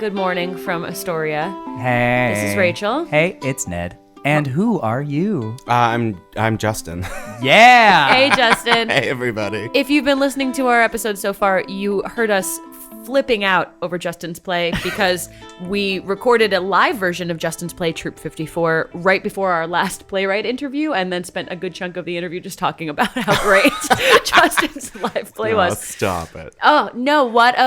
Good morning from Astoria. Hey. This is Rachel. Hey, it's Ned. And who are you? I'm Justin. Yeah. Hey, Justin. Hey, everybody. If you've been listening to our episode so far, you heard us flipping out over Justin's play because we recorded a live version of Justin's play, Troop 54, right before our last Playwright interview, and then spent a good chunk of the interview just talking about how great Justin's live play was. Stop it. Oh, no, what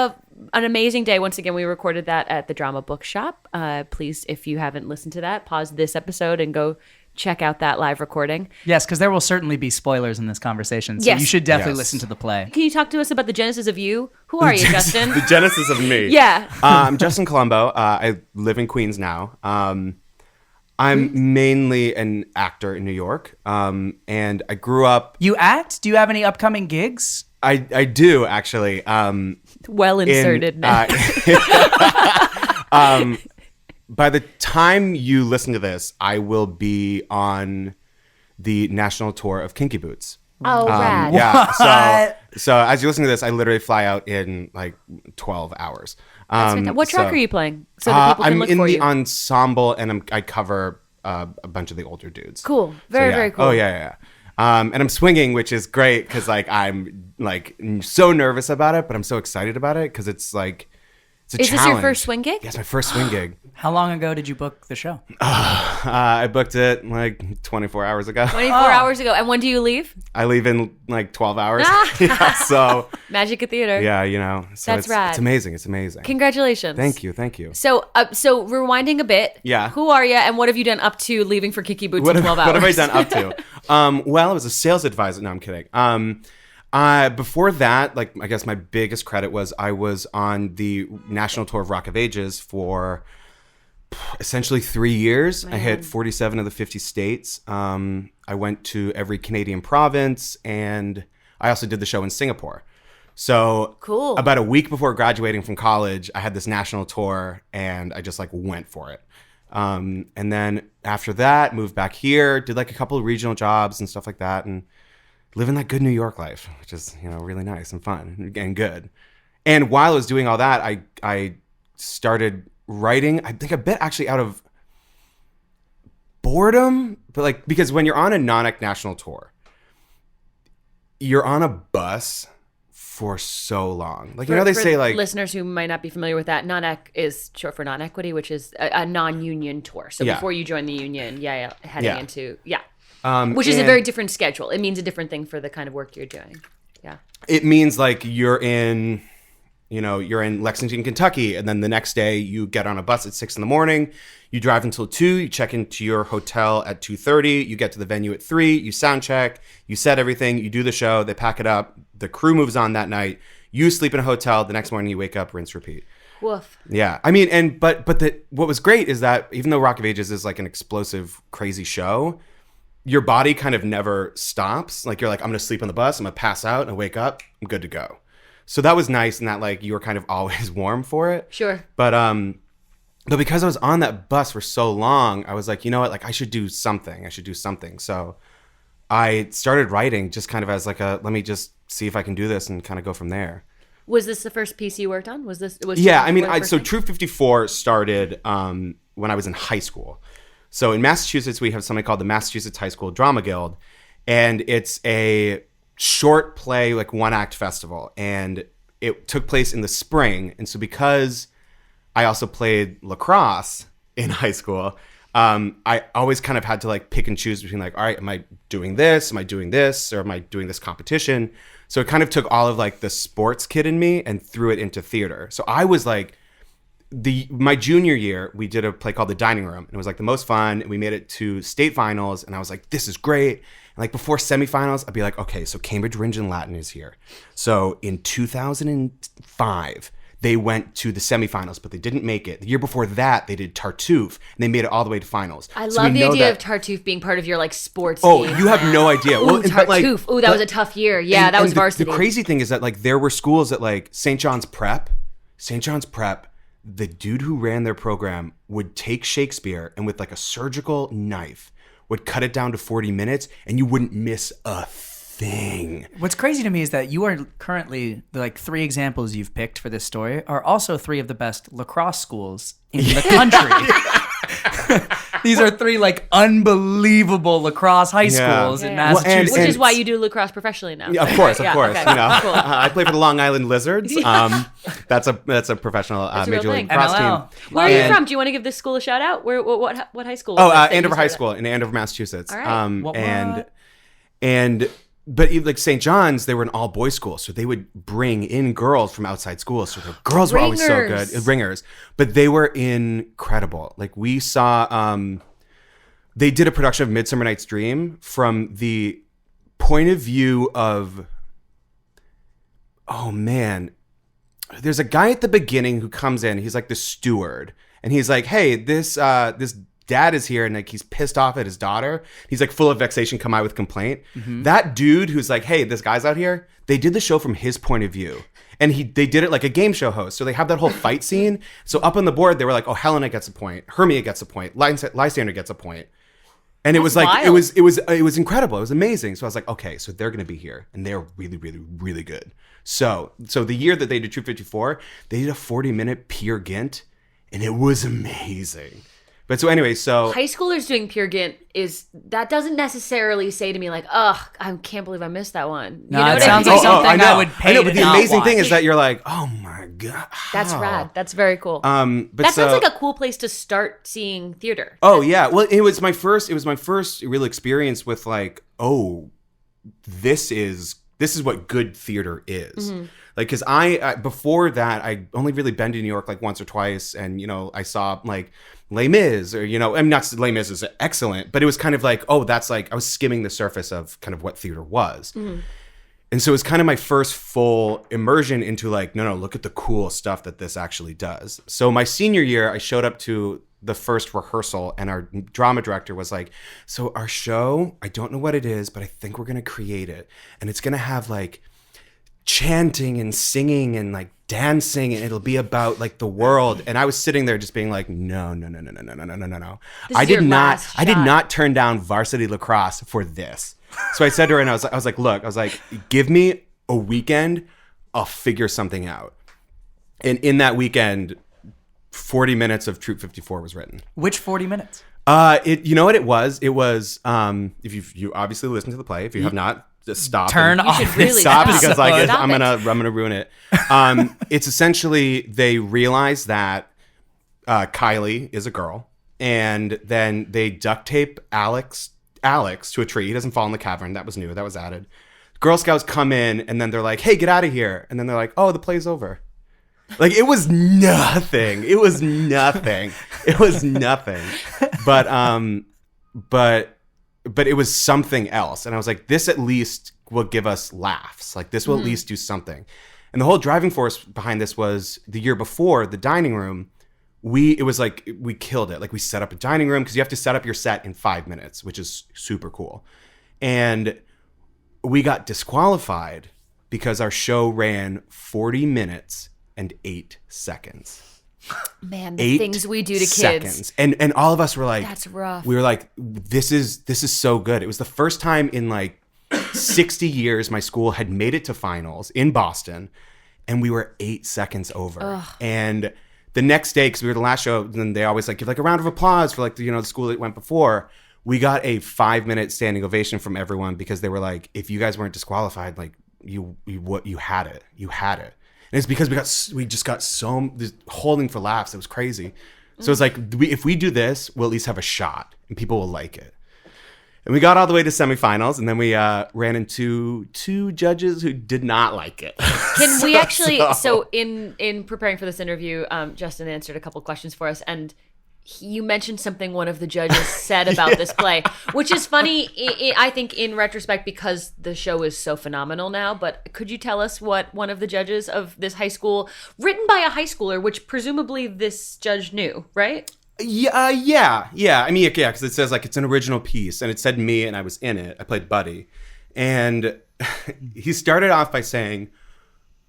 an amazing day. Once again, we recorded that at the Drama Bookshop. Please, if you haven't listened to that, pause this episode and go check out that live recording. Yes, because there will certainly be spoilers in this conversation, so Yes. you should definitely Yes. listen to the play. Can you talk to us about the genesis of you? Who are you, Justin? The genesis of me. Yeah. I'm Justin Colombo. I live in Queens now. I'm mainly an actor in New York. And I grew up... You act? Do you have any upcoming gigs? I do, actually. Well inserted now. By the time you listen to this, I will be on the national tour of Kinky Boots. Oh, rad. Yeah. So as you listen to this, I literally fly out in like 12 hours. That's fantastic. What track are you playing? So that people can I'm look in for the you. ensemble, and I cover a bunch of the older dudes. Cool. Very, very cool. Oh, yeah. And I'm swinging, which is great because like I'm like so nervous about it, but I'm so excited about it because it's like it's a Is challenge. this your first swing gig? Yeah, it's my first swing gig. How long ago did you book the show? I booked it like 24 hours ago. 24 hours ago. And when do you leave? I leave in like 12 hours. Yeah, so Magic at Theater. yeah, you know, so That's rad. It's amazing. It's amazing. Congratulations. Thank you. So rewinding a bit. Yeah. Who are you, and what have you done up to leaving for Kinky Boots What in have, 12 hours? what have I done up to? Well, I was a sales advisor. No, I'm kidding. Before that, like I guess my biggest credit was I was on the national tour of Rock of Ages for essentially 3 years. I hit 47 of the 50 states. I went to every Canadian province, and I also did the show in Singapore. So Cool. About a week before graduating from college, I had this national tour, and I just like went for it. And then after that, moved back here, did like a couple of regional jobs and stuff like that, and living that good New York life, which is, you know, really nice and fun and good. And while I was doing all that, I started writing, I think a bit actually out of boredom, but like, because when you're on a non-act national tour, you're on a bus for so long. Like, you know, they say like... listeners who might not be familiar with that, non-ec is short for non-equity, which is a non-union tour. So Yeah. before you join the union, heading Yeah. into, which is a very different schedule. It means a different thing for the kind of work you're doing. Yeah. It means like you're in Lexington, Kentucky, and then the next day you get on a bus at 6 a.m. You drive until 2, you check into your hotel at 2:30, you get to the venue at 3, you sound check, you set everything, you do the show, they pack it up, the crew moves on that night, you sleep in a hotel, the next morning you wake up, rinse, repeat. Woof. Yeah. I mean, what was great is that even though Rock of Ages is like an explosive, crazy show, your body kind of never stops. Like you're like, I'm going to sleep on the bus, I'm going to pass out, and I wake up, I'm good to go. So that was nice in that like you were kind of always warm for it. Sure. But because I was on that bus for so long, I was like, you know what, like I should do something. So I started writing just kind of as like let me just see if I can do this and kind of go from there. Was this the first piece you worked on? Yeah, I mean, so Troop 54 started when I was in high school. So in Massachusetts, we have something called the Massachusetts High School Drama Guild, and it's a short play, like one-act festival, and it took place in the spring. And so because I also played lacrosse in high school, I always kind of had to like pick and choose between like, all right, am I doing this? Am I doing this? Or am I doing this competition? So it kind of took all of like the sports kid in me and threw it into theater. So I was like, my junior year, we did a play called The Dining Room, and it was like the most fun. And we made it to state finals, and I was like, this is great. And like before semifinals, I'd be like, okay, so Cambridge Rindge and Latin is here. So in 2005, they went to the semifinals, but they didn't make it. The year before that, they did Tartuffe, and they made it all the way to finals. I So love we the know idea that- of Tartuffe being part of your like sports Oh, team. you have no idea. Ooh, Tartuffe. Ooh, that was a tough year. Yeah, that was varsity. The crazy thing is that like there were schools at like St. John's Prep, the dude who ran their program would take Shakespeare and with like a surgical knife would cut it down to 40 minutes, and you wouldn't miss a thing. What's crazy to me is that you are currently, like, 3 examples you've picked for this story are also 3 of the best lacrosse schools in the country. These are 3 like unbelievable lacrosse high schools in Massachusetts. Which is why you do lacrosse professionally now. Yeah, of course. Okay. You know, cool. I play for the Long Island Lizards. That's a professional Major League Lacrosse team. Where are you from? Do you want to give this school a shout out? What high school? Andover High School in Andover, Massachusetts. All right. But like St. John's, they were an all-boys school, so they would bring in girls from outside schools. So the girls were always so good, ringers. But they were incredible. Like we saw, they did a production of Midsummer Night's Dream from the point of view of, oh man, there's a guy at the beginning who comes in. He's like the steward, and he's like, "Hey, this dad is here," and like he's pissed off at his daughter. He's like full of vexation, come out with complaint. Mm-hmm. That dude who's like, "Hey, this guy's out here," they did the show from his point of view. And they did it like a game show host. So they have that whole fight scene. So up on the board, they were like, "Oh, Helena gets a point. Hermia gets a point. Lysander gets a point." And it was like wild. it was incredible. It was amazing. So I was like, okay, so they're gonna be here, and they're really, really, really good. So the year that they did Troop 54, they did a 40-minute Peer Gynt, and it was amazing. But so anyway, high schoolers doing Peer Gynt that doesn't necessarily say to me like, "Ugh, I can't believe I missed that one." You know, it sounds like something I would pay. I know, but the amazing thing is that you're like, "Oh my god, that's rad. That's very cool." But that sounds like a cool place to start seeing theater. Oh yeah, well, it was my first real experience with like, oh, this is what good theater is. Mm-hmm. Like, because I before that, I only really been to New York like once or twice, and you know, I saw like Les Mis, or you know, I mean, not Les Mis is excellent, but it was kind of like, oh, that's like I was skimming the surface of kind of what theater was. Mm-hmm. And so it was kind of my first full immersion into like, no, look at the cool stuff that this actually does. So my senior year, I showed up to the first rehearsal, and our drama director was like, "So our show, I don't know what it is, but I think we're gonna create it, and it's gonna have like chanting and singing and like dancing, and it'll be about like the world." And I was sitting there just being like, no. I did not turn down varsity lacrosse for this. So I said to her, and I was like, look, give me a weekend, I'll figure something out. And in that weekend, 40 minutes of Troop 54 was written. Which 40 minutes? You know what it was? It was, if you obviously listened to the play, if you have not, just stop. Turn off. Stop because like I'm gonna ruin it. It's essentially they realize that Kylie is a girl, and then they duct tape Alex to a tree. He doesn't fall in the cavern. That was new. That was added. Girl Scouts come in, and then they're like, "Hey, get out of here!" And then they're like, "Oh, the play's over." Like it was nothing. It was nothing. But it was something else. And I was like, this at least will give us laughs. Like this will at least do something. And the whole driving force behind this was the year before, the dining room, it was like we killed it. Like we set up a dining room because you have to set up your set in 5 minutes, which is super cool. And we got disqualified because our show ran 40 minutes and 8 seconds. Man, the things we do to seconds. kids. And all of us were like, that's rough. We were like, this is so good. It was the first time in like 60 years my school had made it to finals in Boston, and we were 8 seconds over. Ugh. And the next day, because we were the last show, and they always like give like a round of applause for like the school that went before. We got a 5-minute standing ovation from everyone because they were like, if you guys weren't disqualified, like you had it. And it's because we just got so holding for laughs. It was crazy. So it's like, if we do this, we'll at least have a shot and people will like it. And we got all the way to semifinals, and then we ran into 2 judges who did not like it. Can we actually, so in preparing for this interview, Justin answered a couple questions for us, and you mentioned something one of the judges said about this play, which is funny, I think, in retrospect, because the show is so phenomenal now. But could you tell us what one of the judges of this high school, written by a high schooler, which presumably this judge knew, right? Yeah. I mean, yeah, because it says like it's an original piece, and it said me, and I was in it. I played Buddy. And he started off by saying,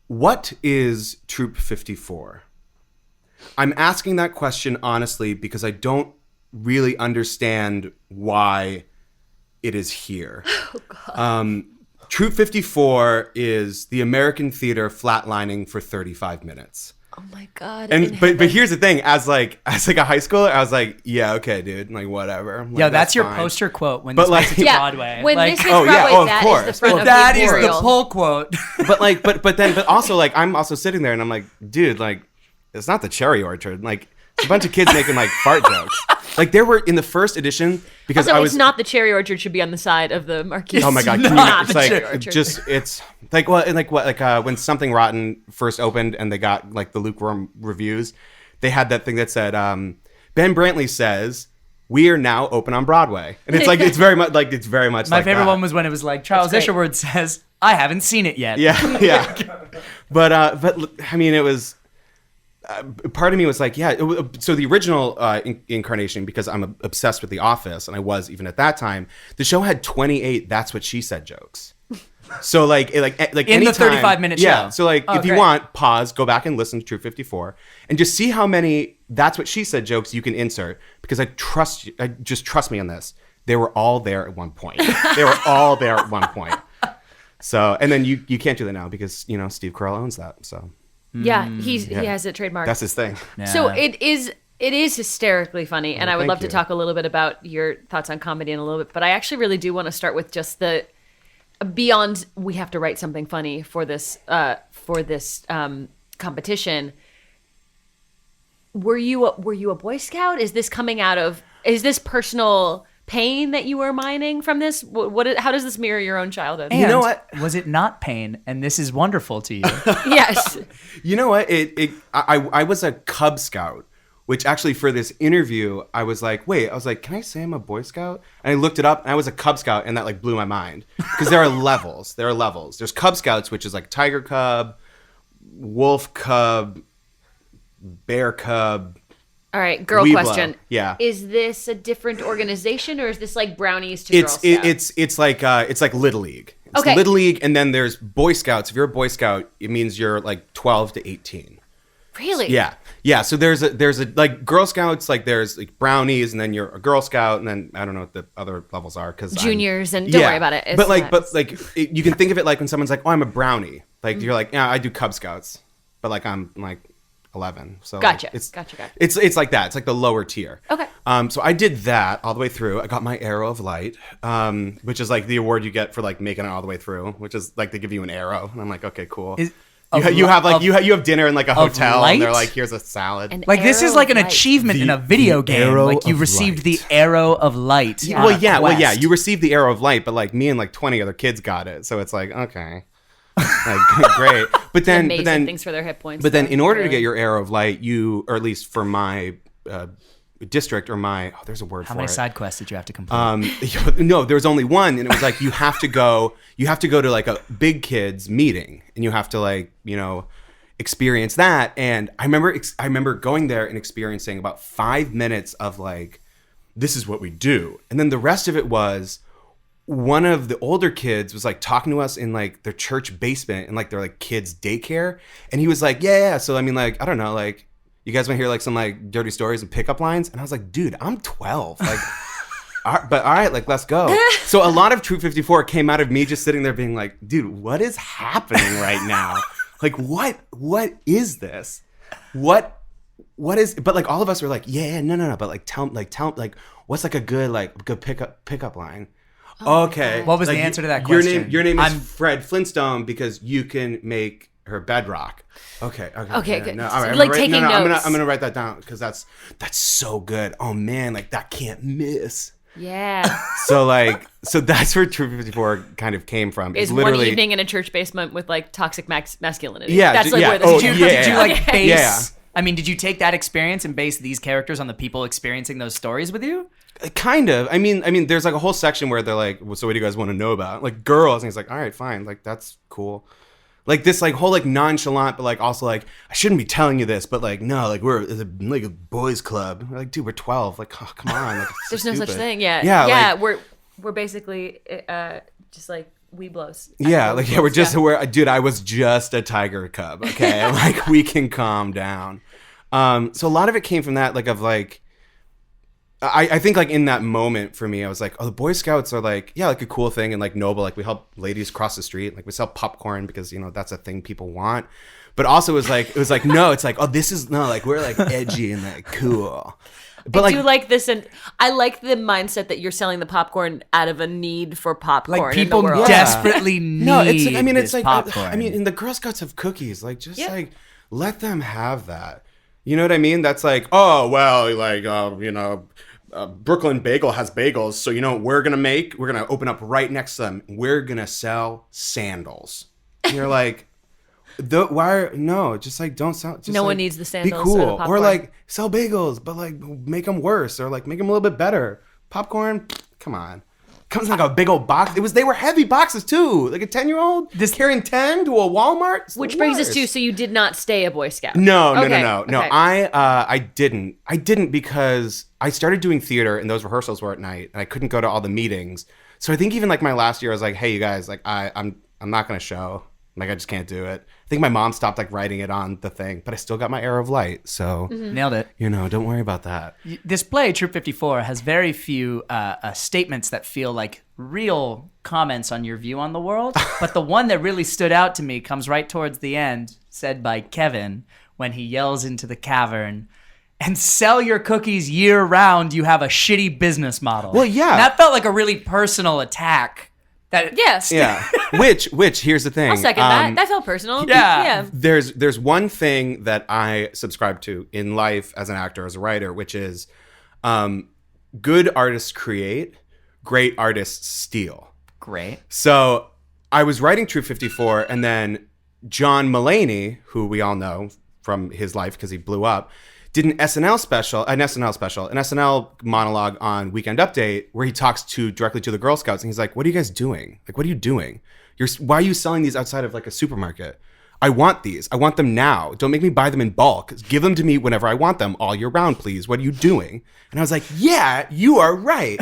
"What is Troop 54? I'm asking that question honestly because I don't really understand why it is here." Oh, God. Troop 54 is the American theater flatlining for 35 minutes. Oh my God. And but here's the thing, as like a high schooler, I was like, yeah, okay, dude, like whatever. Like, Yo, that's your fine. poster quote when But this like- makes it to Yeah, Broadway. when like, this hits Broadway, of that course. is the front of that the is the memorial. pull quote. but also like I'm also sitting there and I'm like, dude, like it's not the Cherry Orchard. Like it's a bunch of kids making like fart jokes. Like there were in the first edition because Also, I was it's not the Cherry Orchard should be on the side of the marquee. Oh my God! It's Can not it's the like Cherry Orchard. just it's like well, and like what like when Something Rotten first opened and they got like the lukewarm reviews, they had that thing that said Ben Brantley says we are now open on Broadway, and it's like it's very much My like favorite that. one was when it was like Charles That's great. Isherwood says, "I haven't seen it yet." Yeah. But I mean, it was. Part of me was like, yeah. So the original incarnation, because I'm obsessed with The Office, and I was even at that time. The show had 28 "That's What She Said" jokes. So like In the anytime- 35-minute yeah. show. So like Oh, if you great. want, pause, go back and listen to True 54, and just see how many "That's What She Said" jokes you can insert. Because I trust you. Just trust me on this. They were all there at one point. They were all there at one point. So and then you can't do that now because Steve Carell owns that. So. Yeah, he has it trademarked. That's his thing. So Yeah. it is hysterically funny, and I would thank love to you. talk a little bit about your thoughts on comedy in a little bit. But I actually really do want to start with just the beyond. We have to write something funny for this competition. Were you a Boy Scout? Is this coming out of? Is this personal pain that you were mining from this? How does this mirror your own childhood? And You know what? Was it not pain? And this is wonderful to you. Yes. You know what? I was a Cub Scout, which actually for this interview, I was like, can I say I'm a Boy Scout? And I looked it up and I was a Cub Scout, and that like blew my mind. Because there are levels. There's Cub Scouts, which is like Tiger Cub, Wolf Cub, Bear Cub. All right, girl Weeblo. question. Yeah. Is this a different organization, or is this like Brownies to Girl Scouts? It's like Little League. It's Okay. Little League, and then there's Boy Scouts. If you're a Boy Scout, it means you're like 12 to 18. Really? Yeah. So there's a like Girl Scouts, like there's like Brownies, and then you're a Girl Scout, and then I don't know what the other levels are because Juniors, and don't worry about it. It's you can think of it like when someone's like, oh, I'm a Brownie. Like you're like, yeah, I do Cub Scouts, but like I'm like 11. So Gotcha. Like, Gotcha. It's like that. It's like the lower tier. Okay. So I did that all the way through. I got my Arrow of Light, which is like the award you get for like making it all the way through, which is like they give you an arrow, and I'm like, okay, cool. You have dinner in like a hotel, and they're light? like, here's a salad. An Like this is arrow like an of light. achievement in a The video game. arrow Like you of received light. the arrow of light. on a yeah. quest. You received the Arrow of Light, but like me and like 20 other kids got it, so it's like okay, like great. But then Things for their hit points. But then, though. in order to Really. get your Arrow of Light, or at least for my district, or there's a word How for many it. side quests did you have to complete? No, there was only one, and it was like you have to go to like a big kids meeting, and you have to like experience that. And I remember going there and experiencing about 5 minutes of like, this is what we do, and then the rest of it was. One of the older kids was like talking to us in like their church basement and like their like kids daycare, and he was like, yeah. So I mean, like I don't know, like you guys want to hear like some like dirty stories and pickup lines, and I was like, dude, I'm 12, like, but all right, like let's go. So a lot of Troop 54 came out of me just sitting there being like, dude, what is happening right now? Like what is this? What is? But like all of us were like, yeah, no. But like tell like what's like a good pickup line. Okay. What was the Like, answer to that question? Your name is Fred Flintstone because you can make her bedrock. Okay, Okay, yeah, good. No, all right, Like I'm taking notes. I'm gonna write that down because that's so good. Oh man, like that can't miss. Yeah. So that's where Troop 54 kind of came from. Is It's literally one evening in a church basement with like toxic masculinity. Yeah, That's like yeah. where this Oh, is. Did you like Okay. base? Yeah. I mean, did you take that experience and base these characters on the people experiencing those stories with you? Kind of. I mean, there's like a whole section where they're like, well, so what do you guys want to know about? Like girls, and he's like, all right, fine, like that's cool. Like this, like whole like nonchalant, but like also like I shouldn't be telling you this, but like no, like we're like a boys' club. We're like, dude, we're 12. Like, oh, come on. Like, it's There's so no such stupid. thing. Yeah. Yeah. Like, we're basically just like weeblos. yeah. Like yeah, we're just Yeah. dude. I was just a tiger cub. Okay, like we can calm down. So a lot of it came from that, like of like. I think like in that moment for me, I was like, oh, the Boy Scouts are like, yeah, like a cool thing and like noble. Like we help ladies cross the street. Like we sell popcorn because, you know, that's a thing people want. But also it was like, no, it's like, oh, this is no, like we're like edgy and like cool. But I do like this, and I like the mindset that you're selling the popcorn out of a need for popcorn. Like people in the world. desperately need no, it's like, I mean, it's like, popcorn. I mean, and the Girl Scouts have cookies. Like just like let them have that. You know what I mean? That's like, oh, well, like, you know, Brooklyn Bagel has bagels. So, you know what we're going to open up right next to them. We're going to sell sandals. And you're like, just like, don't sell. Just No like, one needs the sandals. Be cool. Or, the popcorn. Or like sell bagels, but like make them worse or like make them a little bit better. Popcorn, come on. Comes in like a big old box. They were heavy boxes too. Like a 10-year-old carrying 10 to a Walmart. It's Which the brings us worst. to, so you did not stay a Boy Scout. No. Okay. Okay. I didn't because I started doing theater and those rehearsals were at night and I couldn't go to all the meetings. So I think even like my last year, I was like, hey, you guys, like I'm not gonna show. Like I just can't do it. I think my mom stopped like writing it on the thing, but I still got my Air of Light. So Nailed it. You know, don't worry about that. This play, Troop 54, has very few statements that feel like real comments on your view on the world. But the one that really stood out to me comes right towards the end, said by Kevin when he yells into the cavern, and sell your cookies year round, you have a shitty business model. Well, yeah. And that felt like a really personal attack. Yes. Yeah. Which here's the thing. I'll second that. That felt personal. Yeah. There's one thing that I subscribe to in life as an actor, as a writer, which is good artists create, great artists steal. Great. So I was writing Troop 54 and then John Mulaney, who we all know from his life because he blew up, did an SNL monologue on Weekend Update where he talks directly to the Girl Scouts and he's like, what are you guys doing? Like, what are you doing? Why are you selling these outside of like a supermarket? I want these. I want them now. Don't make me buy them in bulk. Give them to me whenever I want them all year round, please. What are you doing? And I was like, yeah, you are right.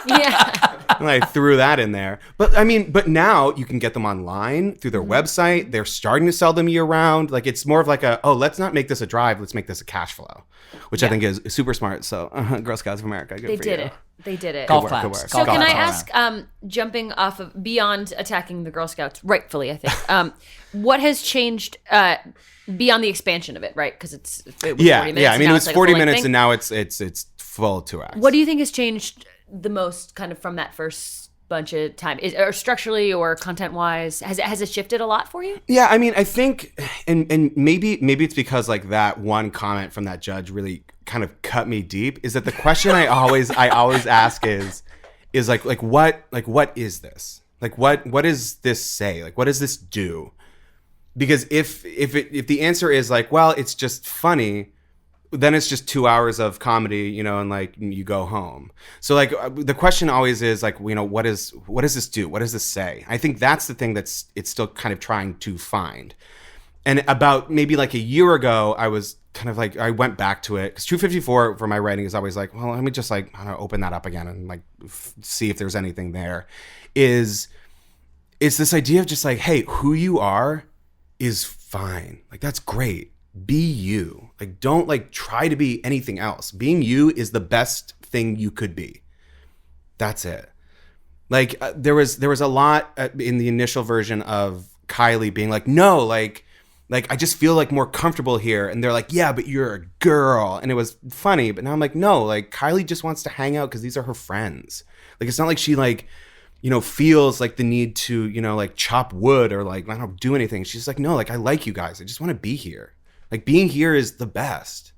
Yeah. And I threw that in there. But now you can get them online through their website. They're starting to sell them year round. Like it's more of like let's not make this a drive. Let's make this a cash flow, which I think is super smart. So Girl Scouts of America, good They for did you. it. They did it. Golf work, claps. good work. So Golf can I claps. ask, jumping off of beyond attacking the Girl Scouts, rightfully, I think, what has changed beyond the expansion of it, right? Because it was 40 minutes. Yeah. I mean, it was like 40 full-length minutes thing. and now it's full 2 acts. What do you think has changed the most kind of from that first bunch of time? Or structurally or content-wise? Has it shifted a lot for you? Yeah, I mean, I think, and maybe it's because like that one comment from that judge really kind of cut me deep. Is that the question I always ask is like what is this? Like what does this say? Like what does this do? Because if the answer is like, well, it's just funny, then it's just 2 hours of comedy, you know, and like you go home. So like the question always is like, you know, what does this do? What does this say? I think that's the thing it's still kind of trying to find. And about maybe like a year ago, I was kind of like, I went back to it because 254 for my writing is always like, well, let me just like, I don't know, open that up again and like see if there's anything there. It's this idea of just like, hey, who you are is fine. Like that's great. Be you. Like don't like try to be anything else. Being you is the best thing you could be. That's it. Like there was a lot in the initial version of Kylie being like, no, like I just feel like more comfortable here. And they're like, yeah, but you're a girl. And it was funny. But now I'm like, no, like Kylie just wants to hang out because these are her friends. Like it's not like she like, you know, feels like the need to, you know, like chop wood or like, I don't do anything. She's like, no, like I like you guys. I just want to be here. Like being here is the best,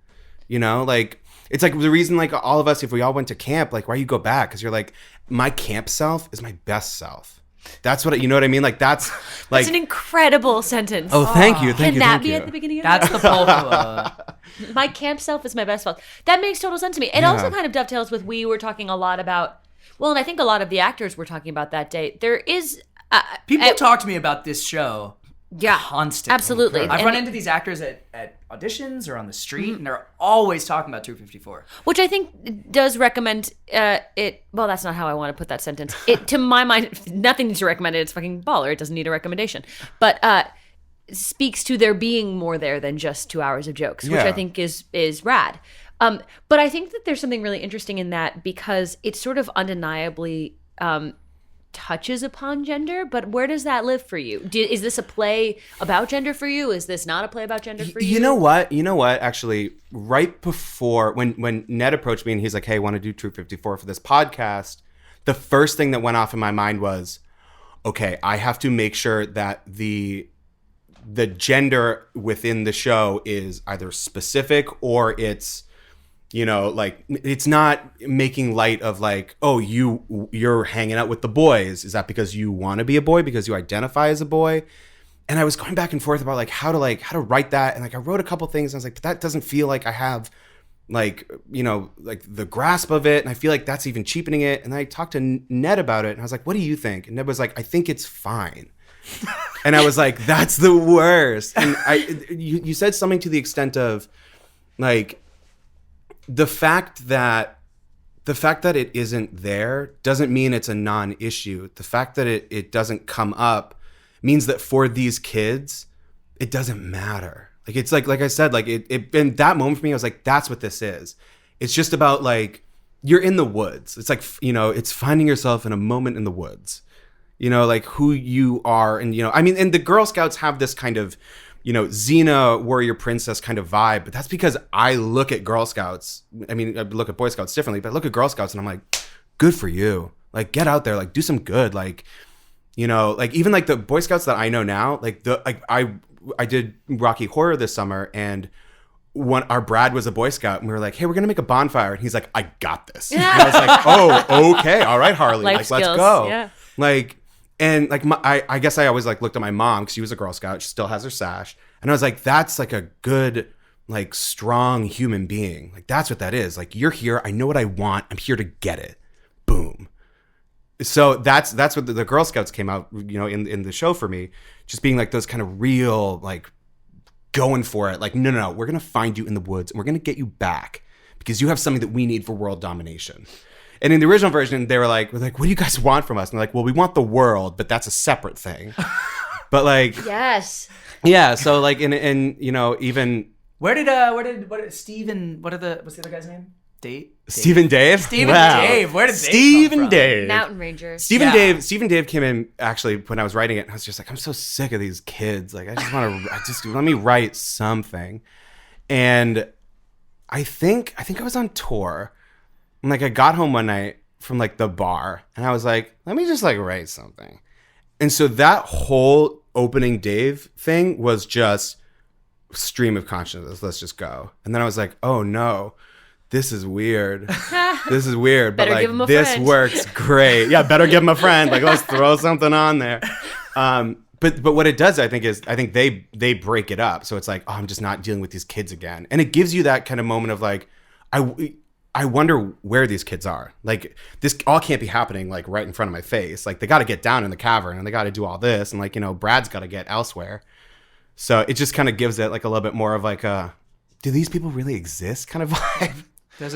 you know, like it's like the reason like all of us, if we all went to camp, like why you go back? Cause you're like, my camp self is my best self. That's what, you know what I mean? Like that's like. That's an incredible sentence. Oh, thank you. Can that be at the beginning of That's the the pull. My camp self is my best self. That makes total sense to me. It also kind of dovetails with, we were talking a lot about, well, and I think a lot of the actors were talking about that day. There is. People talk to me about this show. Yeah, Constantly. absolutely. I've run into these actors at auditions or on the street, and they're always talking about 254. Which I think does recommend it. Well, that's not how I want to put that sentence. It, to my mind, nothing needs to recommend it. It's fucking baller. It doesn't need a recommendation. But speaks to there being more there than just 2 hours of jokes, which Yeah. I think is rad. But I think that there's something really interesting in that because it sort of undeniably touches upon gender, but where does that live for you? Is this a play about gender for you? Is this not a play about gender for you? You know what? Actually, right before when Ned approached me and he's like, "Hey, I want to do Troop 54 for this podcast," the first thing that went off in my mind was, okay, I have to make sure that the gender within the show is either specific or it's, like it's not making light of like, oh, you're hanging out with the boys. Is that because you want to be a boy, because you identify as a boy? And I was going back and forth about how to write that. And like, I wrote a couple things and I was like, but that doesn't feel like I have like the grasp of it. And I feel like that's even cheapening it. And I talked to Ned about it and I was like, what do you think? And Ned was like, I think it's fine. And I was like, that's the worst. And you said something to the extent of like, the fact that it isn't there doesn't mean it's a non-issue. The fact that it doesn't come up means that for these kids, it doesn't matter. Like, it's like I said, like it in that moment for me, I was like, that's what this is. It's just about like, you're in the woods. It's like, it's finding yourself in a moment in the woods, like who you are. And, and the Girl Scouts have this kind of, Xena warrior princess kind of vibe, but that's because I look at Girl Scouts. I mean, I look at Boy Scouts differently, but I look at Girl Scouts and I'm like, good for you. Like, get out there, like do some good. Like, like even like the Boy Scouts that I know now, like I did Rocky Horror this summer and our Brad was a Boy Scout and we were like, hey, we're going to make a bonfire. And he's like, I got this. And I was like, oh, okay. All right, Harley. Life like, skills. Let's go. Yeah. Like, and like, I guess I always like looked at my mom because she was a Girl Scout. She still has her sash. And I was like, that's like a good, like strong human being. Like, that's what that is. Like, you're here. I know what I want. I'm here to get it. Boom. So that's what the Girl Scouts came out, in the show for me, just being like those kind of real, like going for it. Like, no, we're going to find you in the woods and we're going to get you back because you have something that we need for world domination. And in the original version, they were like, what do you guys want from us? And they're like, well, we want the world, but that's a separate thing. But like, yes. Yeah. So like, even where did Steve what's the other guy's name? Steve and Dave? Steve and Dave. Where did they come from? Dave. Mountain Ranger. Steve and Dave came in actually when I was writing it. And I was just like, I'm so sick of these kids. Like, I just let me write something. And I think I was on tour. And like, I got home one night from like the bar and I was like, let me just like write something. And so that whole opening Dave thing was just stream of consciousness. Let's just go. And then I was like, oh no. This is weird. This is weird, but like this works great. Yeah, better give him a friend. Like, let's throw something on there. But what it does, I think they break it up. So it's like, oh, I'm just not dealing with these kids again, and it gives you that kind of moment of like, I wonder where these kids are. Like, this all can't be happening like right in front of my face. Like, they got to get down in the cavern and they got to do all this, and like, Brad's got to get elsewhere. So it just kind of gives it like a little bit more of like a, do these people really exist kind of vibe. There's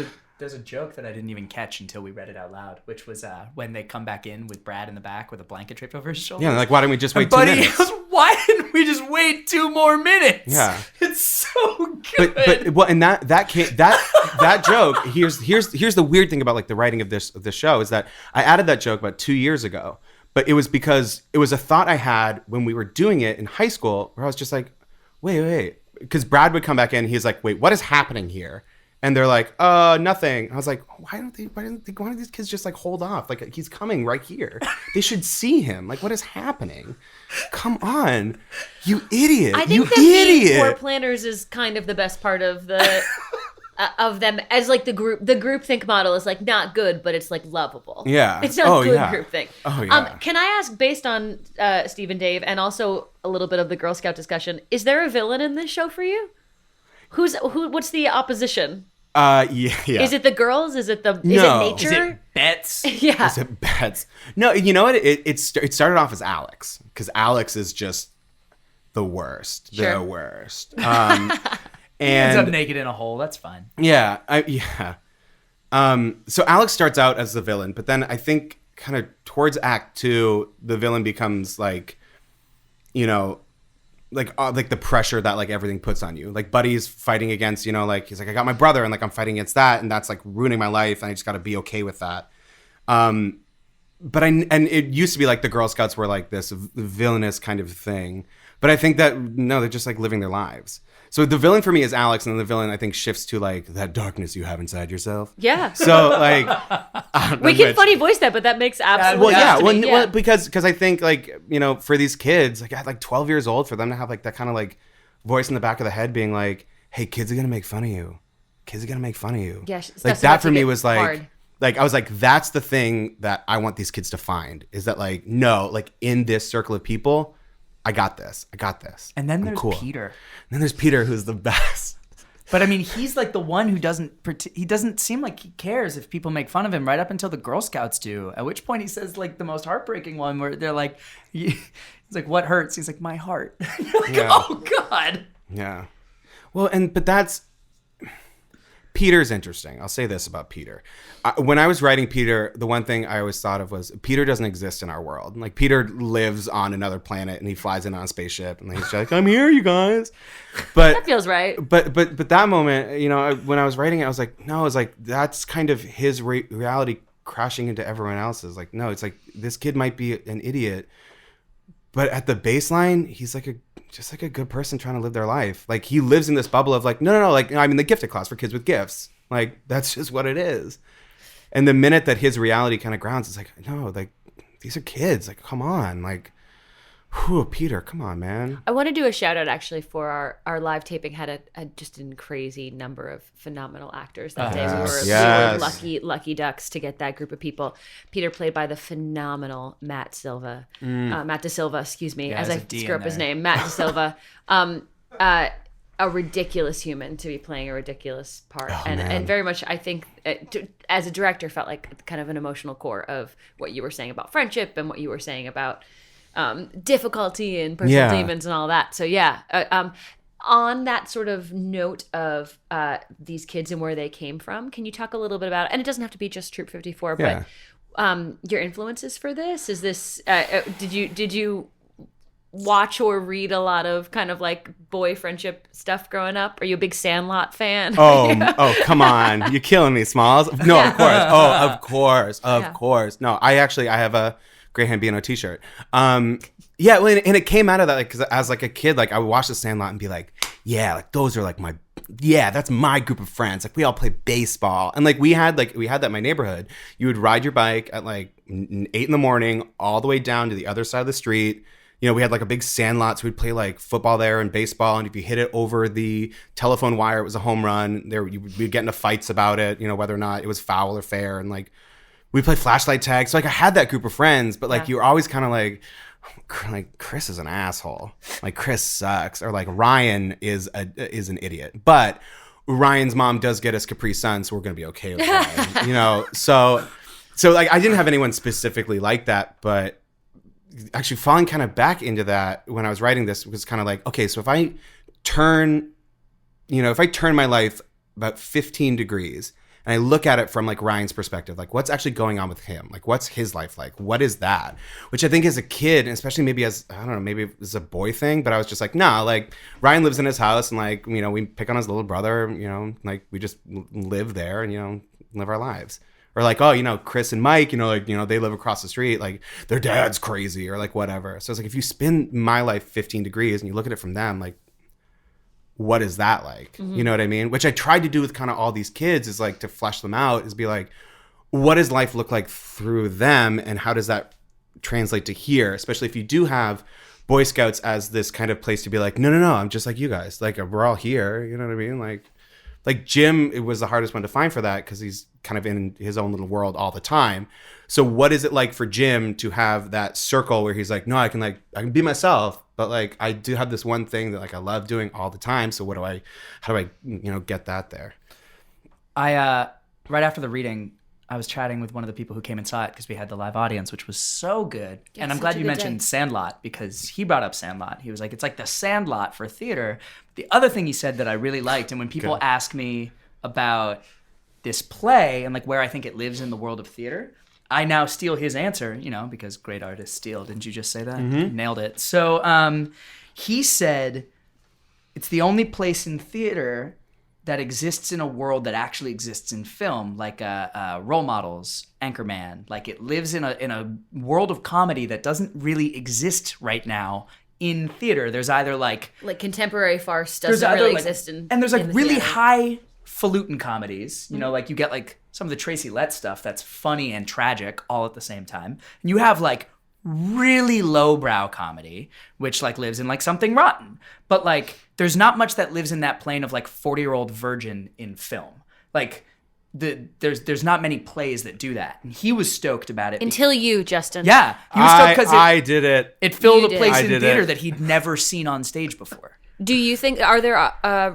a joke that I didn't even catch until we read it out loud, which was when they come back in with Brad in the back with a blanket draped over his shoulders. Yeah, like, why didn't we just wait 2 minutes? Buddy goes, why didn't we just wait 2 more minutes? Yeah, it's so good. But well, and that joke. Here's the weird thing about like the writing of this show is that I added that joke about 2 years ago, but it was because it was a thought I had when we were doing it in high school, where I was just like, wait, because Brad would come back in, he's like, wait, what is happening here? And they're like, nothing. I was like, why don't these kids just like hold off? Like, he's coming right here. They should see him. Like, what is happening? Come on, you idiot. I think being poor planners is kind of the best part of the of them as like the group think model is like not good, but it's like lovable. Yeah. It's not good group think. Oh yeah. Can I ask, based on Steve and Dave and also a little bit of the Girl Scout discussion, is there a villain in this show for you? What's the opposition? Yeah. Is it the girls? Is it nature? Is it Bets? Yeah. Is it Bets? No, you know what? It started off as Alex, because Alex is just the worst. Sure. The worst. And he ends up naked in a hole. That's fine. Yeah. So Alex starts out as the villain, but then I think kind of towards Act 2, the villain becomes like, like the pressure that like everything puts on you. Like Buddy's fighting against, you know, like he's like, I got my brother and like I'm fighting against that, and that's like ruining my life, and I just got to be okay with that. But and it used to be like the Girl Scouts were like this villainous kind of thing. But I think that no, they're just like living their lives. So the villain for me is Alex, and then the villain I think shifts to like that darkness you have inside yourself. Yeah. So like we can funny voice that, but that makes absolute sense to me. Well, because I think like, you know, for these kids like at like 12 years old, for them to have like that kind of like voice in the back of the head being like, hey, kids are gonna make fun of you. Kids are gonna make fun of you. Yeah, like that for me was like hard. Like I was like, that's the thing that I want these kids to find, is that like, no, like in this circle of people, I got this. And then there's cool. Peter. And then there's Peter, who's the best. But I mean, he's like the one who he doesn't seem like he cares if people make fun of him, right up until the Girl Scouts do. At which point he says like the most heartbreaking one where they're like, he's like, what hurts? He's like, my heart. You're like, oh God. Yeah. Well, but that's, Peter's interesting. I'll say this about Peter. When I was writing Peter, the one thing I always thought of was Peter doesn't exist in our world. Like Peter lives on another planet and he flies in on a spaceship and he's just like, I'm here, you guys. But that feels right. But that moment, you know, when I was writing it, I was like, no, it's like that's kind of his reality crashing into everyone else's. Like, no, it's like this kid might be an idiot, but at the baseline, he's like just like a good person trying to live their life. Like he lives in this bubble of like, no, like I'm in the gifted class for kids with gifts. Like that's just what it is. And the minute that his reality kind of grounds, it's like, no, like these are kids. Like, come on, like, whew, Peter, come on, man. I want to do a shout out actually for our live taping had a just a crazy number of phenomenal actors that day. We were lucky ducks to get that group of people. Peter played by the phenomenal Matt Silva, Matt DeSilva, excuse me, as I screw up his name, Matt DeSilva. A ridiculous human to be playing a ridiculous part, and very much I think as a director felt like kind of an emotional core of what you were saying about friendship and what you were saying about difficulty and personal demons and all that. So on that sort of note of these kids and where they came from, can you talk a little bit about, and it doesn't have to be just Troop 54, but your influences for this? Is this did you watch or read a lot of kind of like boy friendship stuff growing up? Are you a big Sandlot fan? Oh, come on. You're killing me, Smalls. No, of course. Oh, of course. No, I have a Greyhound B&O t-shirt. Yeah, well, and it came out of that, like, because as like a kid, like I would watch the Sandlot and be like, yeah, like those are like that's my group of friends. Like we all play baseball. And like we had that in my neighborhood. You would ride your bike at like 8 a.m. all the way down to the other side of the street. You know, we had like a big sandlot, so we'd play like football there and baseball. And if you hit it over the telephone wire, it was a home run. We'd get into fights about it, you know, whether or not it was foul or fair. And like, we played flashlight tag. So like, I had that group of friends, but like, you were always kind of like Chris is an asshole. Like Chris sucks, or like Ryan is an idiot. But Ryan's mom does get us Capri Sun, so we're gonna be okay with Ryan, you know. So like, I didn't have anyone specifically like that, but actually falling kind of back into that when I was writing this was kind of like, okay, so if I turn my life about 15 degrees and I look at it from like Ryan's perspective, like what's actually going on with him? Like what's his life like? What is that? Which I think as a kid, and especially maybe as, I don't know, maybe it's a boy thing, but I was just like, nah, like Ryan lives in his house and like, you know, we pick on his little brother, you know, like we just live there and, you know, live our lives. Or like, oh, you know, Chris and Mike, you know, like, you know, they live across the street, like their dad's crazy or like whatever. So it's like, if you spin my life 15 degrees and you look at it from them, like, what is that like? Mm-hmm. You know what I mean? Which I tried to do with kind of all these kids is like to flesh them out, is be like, what does life look like through them? And how does that translate to here? Especially if you do have Boy Scouts as this kind of place to be like, no, I'm just like you guys. Like, we're all here. You know what I mean? Like Jim, it was the hardest one to find for that because he's kind of in his own little world all the time. So what is it like for Jim to have that circle where he's like, no, I can be myself, but like I do have this one thing that like I love doing all the time. So how do I you know, get that there? I right after the reading, I was chatting with one of the people who came and saw it because we had the live audience, which was so good. Yeah, and I'm glad you mentioned Sandlot because he brought up Sandlot. He was like, it's like the Sandlot for theater. The other thing he said that I really liked, and when people ask me about this play and like where I think it lives in the world of theater, I now steal his answer, because great artists steal. Didn't you just say that? Nailed it. So he said, it's the only place in theater that exists in a world that actually exists in film, like Role Models, Anchorman. Like it lives in a world of comedy that doesn't really exist right now in theater. There's either like contemporary farce doesn't really exist in and there's like in really theater. highfalutin comedies. Like you get like some of the Tracy Letts stuff that's funny and tragic all at the same time. And you have like really lowbrow comedy, which like lives in like Something Rotten. But like there's not much that lives in that plane of like 40-Year-Old Virgin in film. Like there's not many plays that do that. And he was stoked about it. Until you, Justin. Yeah. He was stoked because I did it. It filled You a did. place I in did theater it. that he'd never seen on stage before. Do you think, are there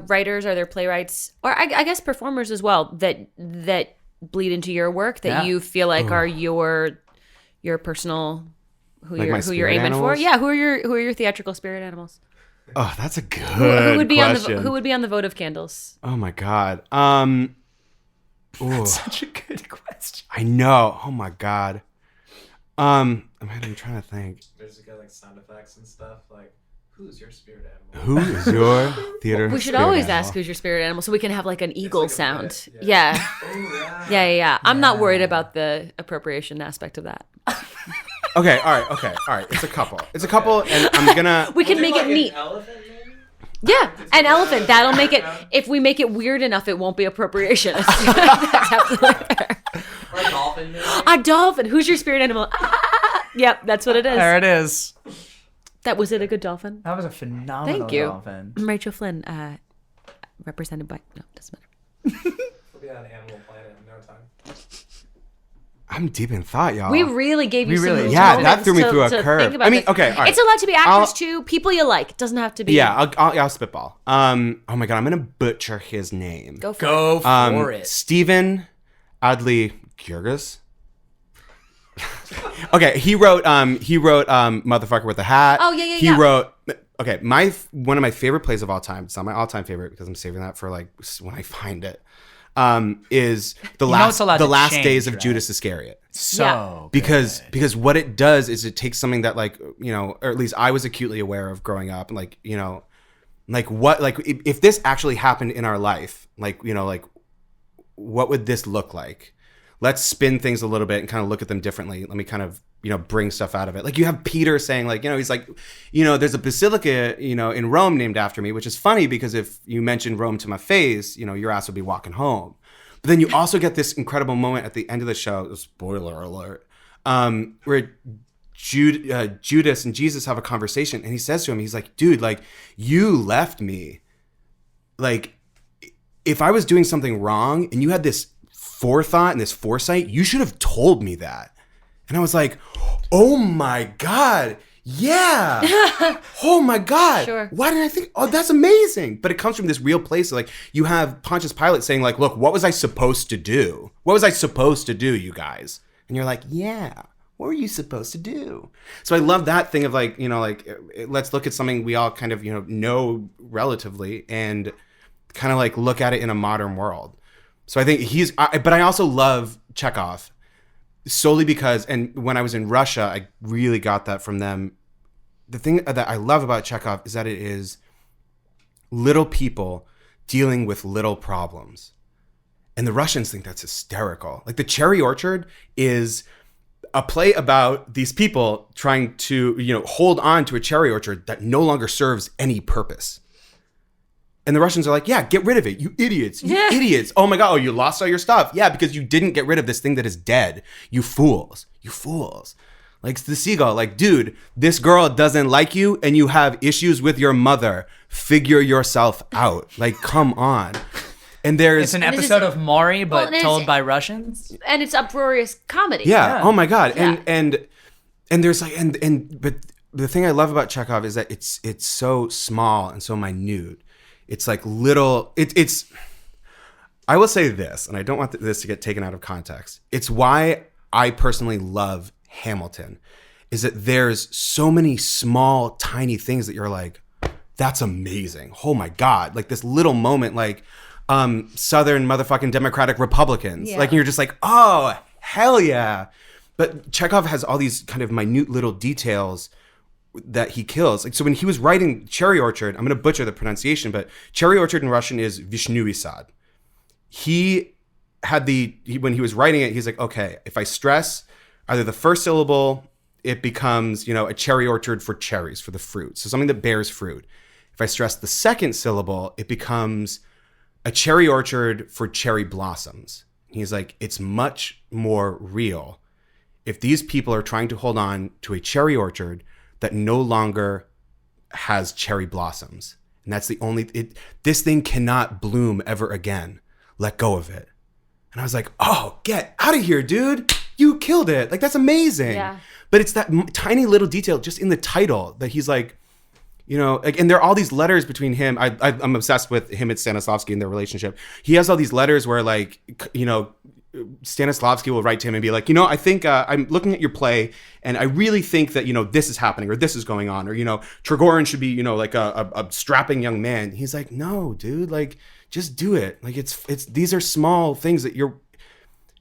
writers, are there playwrights, or I guess performers as well, that bleed into your work that you feel like are your personal, who Like my you're spirit aiming for? animals? Yeah, who are your theatrical spirit animals? Oh, that's a good Who would be question. who would be on the vote of candles? Oh my God. Ooh, Such a good question. I know. Oh my God. I'm trying to think. There's like sound effects and stuff. Like, who's your spirit animal? Who is your theater? We should spirit always animal? ask who's your spirit animal so we can have like an eagle like a sound. bit, Yeah. Oh, Yeah. I'm not worried about the appropriation aspect of that. Okay. All right. It's a couple, and I'm gonna. We can make it neat. Elephant, maybe? Yeah, an elephant. That'll make it. If we make it weird enough, it won't be appropriation. That's absolutely fair. Or a dolphin, maybe? A dolphin. Who's your spirit animal? Yep, that's what it is. There it is. That was it. A good dolphin. That was a phenomenal Thank you. dolphin. Rachel Flynn, represented by. No, doesn't matter. We'll be on Animal Planet in no time. I'm deep in thought, y'all. We really gave you We really- some Yeah, that moments threw me to- through a to curve. think about I mean, this. okay, all right. It's allowed to be actors I'll- too. People you like. It doesn't have to be. Yeah, I'll spitball. Oh my God, I'm gonna butcher his name. Go for it. Go for it. Stephen Adley Gjurgis. Okay, he wrote Motherfucker with a Hat. Oh, yeah. He wrote one of my favorite plays of all time. It's not my all-time favorite because I'm saving that for like when I find it. Is the it's allowed to last change, days of right? Judas Iscariot. So Because what it does is it takes something that like, or at least I was acutely aware of growing up, and like, if this actually happened in our life, like what would this look like? Let's spin things a little bit and kind of look at them differently. Let me kind of, bring stuff out of it. Like you have Peter saying like, he's like, there's a basilica, in Rome named after me, which is funny because if you mention Rome to my face, your ass would be walking home. But then you also get this incredible moment at the end of the show, spoiler alert, where Judas and Jesus have a conversation and he says to him, he's like, dude, like you left me. Like if I was doing something wrong and you had this forethought and this foresight, you should have told me that. And I was like, oh my God, yeah. Oh my God. Sure. Why didn't I think, oh, that's amazing. But it comes from this real place. Like you have Pontius Pilate saying like, look, what was I supposed to do? What was I supposed to do, you guys? And you're like, yeah, what were you supposed to do? So I love that thing of like, let's look at something we all kind of, know relatively and kind of like look at it in a modern world. So I think but I also love Chekov solely because, and when I was in Russia, I really got that from them. The thing that I love about Chekov is that it is little people dealing with little problems. And the Russians think that's hysterical. Like The Cherry Orchard is a play about these people trying to, hold on to a cherry orchard that no longer serves any purpose. And the Russians are like, yeah, get rid of it. You idiots. You idiots. Oh my God. Oh, you lost all your stuff. Yeah, because you didn't get rid of this thing that is dead. You fools. You fools. Like the seagull. Like, dude, this girl doesn't like you and you have issues with your mother. Figure yourself out. Like, come on. And It's an episode of Maury, but Well, told by Russians. And it's uproarious comedy. Yeah. Oh my God. Yeah. And there's like, but the thing I love about Chekov is that it's so small and so minute. It's like little, it's, I will say this, and I don't want this to get taken out of context. It's why I personally love Hamilton, is that there's so many small, tiny things that you're like, that's amazing. Oh my God. Like this little moment, like Southern motherfucking Democratic Republicans. Yeah. Like you're just like, oh, hell yeah. But Chekov has all these kind of minute little details that he kills. Like, so when he was writing Cherry Orchard, I'm going to butcher the pronunciation, but Cherry Orchard in Russian is Vishnui Sad. When he was writing it, he's like, okay, if I stress either the first syllable, it becomes, a cherry orchard for cherries, for the fruit. So something that bears fruit. If I stress the second syllable, it becomes a cherry orchard for cherry blossoms. He's like, it's much more real if these people are trying to hold on to a cherry orchard that no longer has cherry blossoms. And that's this thing cannot bloom ever again. Let go of it. And I was like, oh, get out of here, dude. You killed it. Like, that's amazing. Yeah. But it's that tiny little detail just in the title that he's like, and there are all these letters between him. I'm obsessed with him and Stanislavski and their relationship. He has all these letters where, like, Stanislavski will write to him and be like, I think I'm looking at your play and I really think that, this is happening or this is going on, or, Trigorin should be, like a strapping young man. He's like, no, dude, like, just do it. Like, these are small things that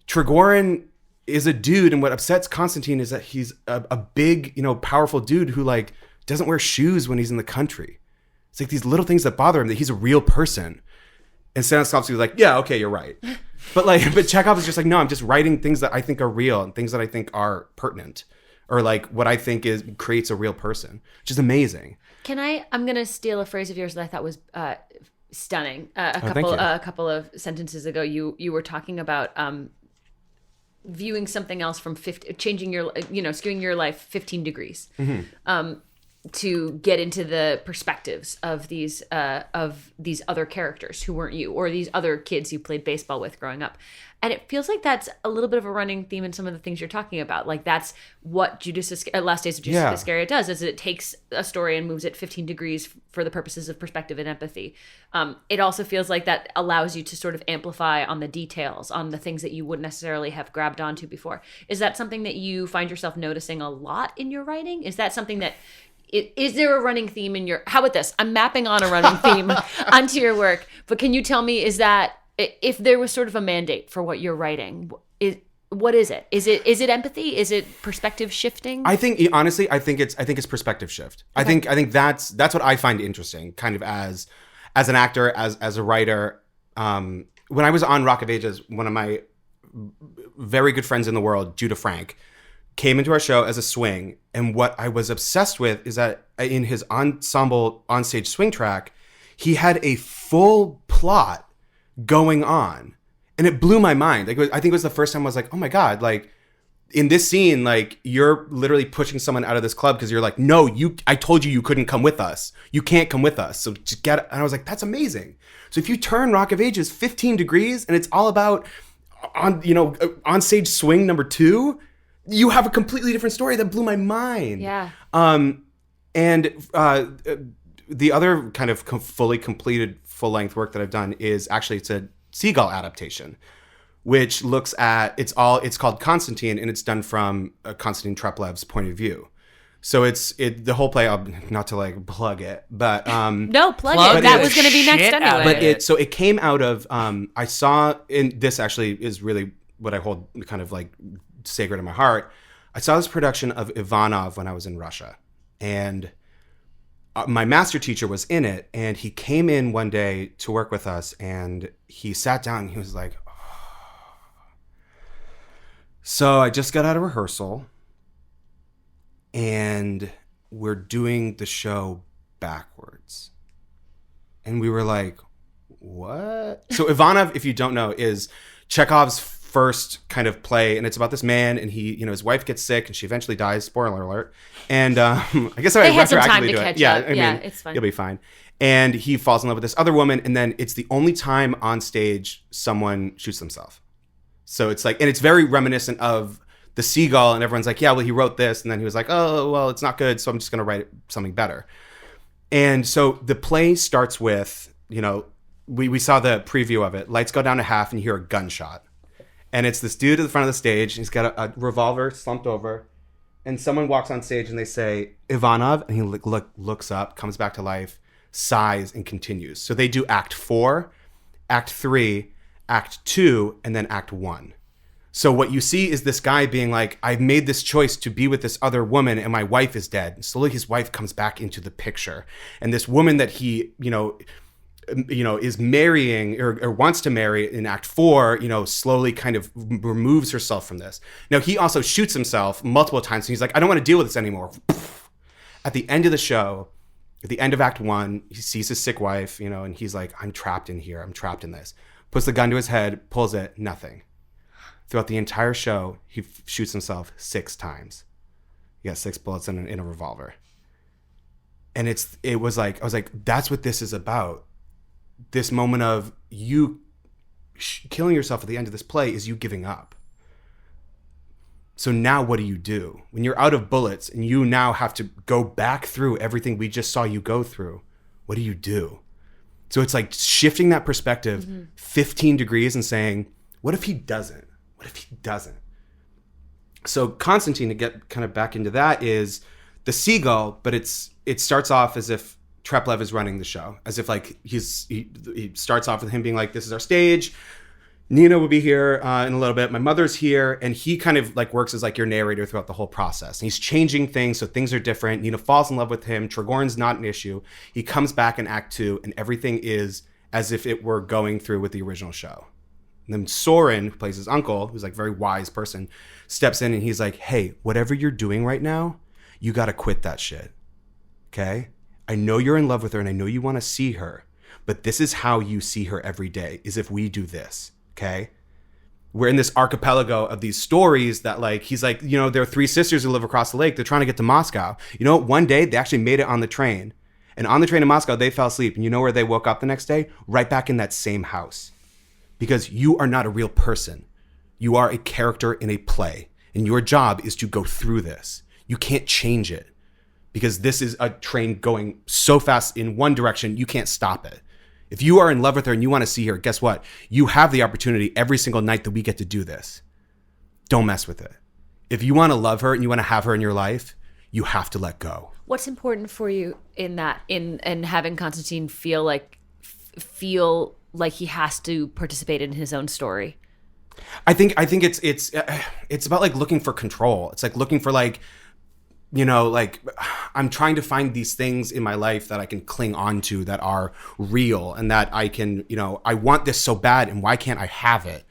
Trigorin is a dude. And what upsets Constantine is that he's a big, powerful dude who, like, doesn't wear shoes when he's in the country. It's like these little things that bother him, that he's a real person. And Stanislavski was like, yeah, okay, you're right. But Chekov is just like, no, I'm just writing things that I think are real and things that I think are pertinent, or like what I think creates a real person, which is amazing. I'm going to steal a phrase of yours that I thought was stunning. Thank you. A couple of sentences ago, you were talking about viewing something else from changing your, skewing your life 15 degrees. Mm-hmm. To get into the perspectives of these other characters who weren't you, or these other kids you played baseball with growing up. And it feels like that's a little bit of a running theme in some of the things you're talking about. Like, that's what Last Days of Judas Iscariot does, is it takes a story and moves it 15 degrees for the purposes of perspective and empathy. It also feels like that allows you to sort of amplify on the details, on the things that you wouldn't necessarily have grabbed onto before. Is that something that you find yourself noticing a lot in your writing? Is that something that is there a running theme in how about this? I'm mapping on a running theme onto your work, but can you tell me, is that, if there was sort of a mandate for what you're writing, what is it? Is it empathy? Is it perspective shifting? I think, honestly, I think it's perspective shift. Okay. I think that's what I find interesting, kind of as an actor, as a writer. When I was on Rock of Ages, one of my very good friends in the world, Judah Frank, came into our show as a swing. And what I was obsessed with is that in his ensemble onstage swing track, he had a full plot going on. And it blew my mind. Like, I think it was the first time I was like, oh my God, like, in this scene, like, you're literally pushing someone out of this club because you're like, no, I told you couldn't come with us. You can't come with us. So just get it. And I was like, that's amazing. So if you turn Rock of Ages 15 degrees and it's all about on stage swing number 2, you have a completely different story that blew my mind. Yeah. And the other kind of fully completed full-length work that I've done is actually, it's a Seagull adaptation, which looks at, it's called Constantine, and it's done from Konstantin Treplev's point of view. So the whole play, not to like plug it, but no, plug it. That was going to be next anyway. But it came out of I saw, and this actually is really what I hold kind of like sacred in my heart. I saw this production of Ivanov when I was in Russia, and my master teacher was in it, and he came in one day to work with us, and he sat down and he was like, oh. So I just got out of rehearsal and we're doing the show backwards. And we were like, what? So Ivanov, if you don't know, is Chekov's first kind of play, and it's about this man, and he, his wife gets sick, and she eventually dies. Spoiler alert. And I guess I had some time retroactively to do catch it. Yeah, up. I mean, Yeah, it's fine. You'll be fine. And he falls in love with this other woman, and then it's the only time on stage someone shoots themselves. So it's like, and it's very reminiscent of The Seagull, and everyone's like, yeah, well, he wrote this, and then he was like, oh, well, it's not good, so I'm just going to write something better. And so the play starts with, we saw the preview of it. Lights go down to half, and you hear a gunshot. And it's this dude at the front of the stage. He's got a revolver slumped over. And someone walks on stage and they say, Ivanov. And he looks up, comes back to life, sighs, and continues. So they do Act 4, Act 3, Act 2, and then Act 1. So what you see is this guy being like, I've made this choice to be with this other woman and my wife is dead. And slowly his wife comes back into the picture. And this woman that he, is marrying or wants to marry in Act 4, slowly kind of removes herself from this. Now, he also shoots himself multiple times. And he's like, I don't want to deal with this anymore. At the end of the show, at the end of Act 1, he sees his sick wife, and he's like, I'm trapped in here. I'm trapped in this. Puts the gun to his head, pulls it, nothing. Throughout the entire show, he shoots himself 6 times. He got 6 bullets in a revolver. And I was like, that's what this is about. This moment of you killing yourself at the end of this play is you giving up. So now what do you do? When you're out of bullets and you now have to go back through everything we just saw you go through, what do you do? So it's like shifting that perspective 15 degrees and saying, what if he doesn't? What if he doesn't? So Constantine, to get kind of back into that, is the seagull, but it starts off as if Treplev is running the show, as if like he starts off with him being like, this is our stage. Nina will be here in a little bit. My mother's here. And he kind of like works as like your narrator throughout the whole process. And he's changing things. So things are different. Nina falls in love with him. Trigorin's not an issue. He comes back in Act 2 and everything is as if it were going through with the original show. And then Soren, who plays his uncle, who's like a very wise person, steps in and he's like, hey, whatever you're doing right now, you got to quit that shit. Okay? I know you're in love with her and I know you want to see her, but this is how you see her every day, is if we do this. Okay? We're in this archipelago of these stories that like, he's like, there are 3 sisters who live across the lake. They're trying to get to Moscow. One day they actually made it on the train. And on the train to Moscow, they fell asleep. And you know where they woke up the next day? Right back in that same house. Because you are not a real person. You are a character in a play. And your job is to go through this. You can't change it. Because this is a train going so fast in one direction, you can't stop it. If you are in love with her and you want to see her, guess what? You have the opportunity every single night that we get to do this. Don't mess with it. If you want to love her and you want to have her in your life, you have to let go. What's important for you in that, in having Constantine feel like he has to participate in his own story? I think it's about like looking for control. It's like looking for like, I'm trying to find these things in my life that I can cling on to that are real and that I can, I want this so bad and why can't I have it?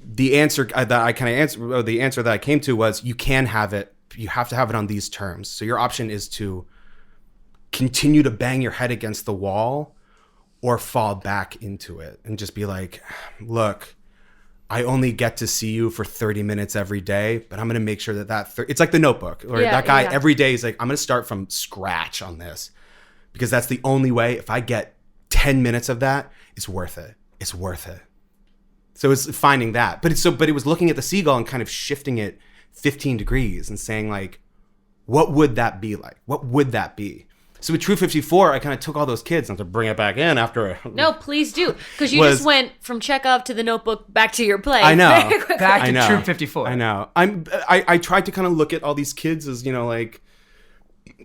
The answer that I came to was you can have it. You have to have it on these terms. So your option is to continue to bang your head against the wall or fall back into it and just be like, look, I only get to see you for 30 minutes every day, but I'm going to make sure it's like The Notebook, or that guy every day is like, I'm going to start from scratch on this because that's the only way. If I get 10 minutes of that, it's worth it. It's worth it. So it's finding that, but it was looking at the seagull and kind of shifting it 15 degrees and saying like, what would that be like? What would that be? So with True 54, I kind of took all those kids and to bring it back in after. No, please do. Because you just went from Chekov to The Notebook back to your play. I know. Back to True 54. I know. I tried to kind of look at all these kids as, like,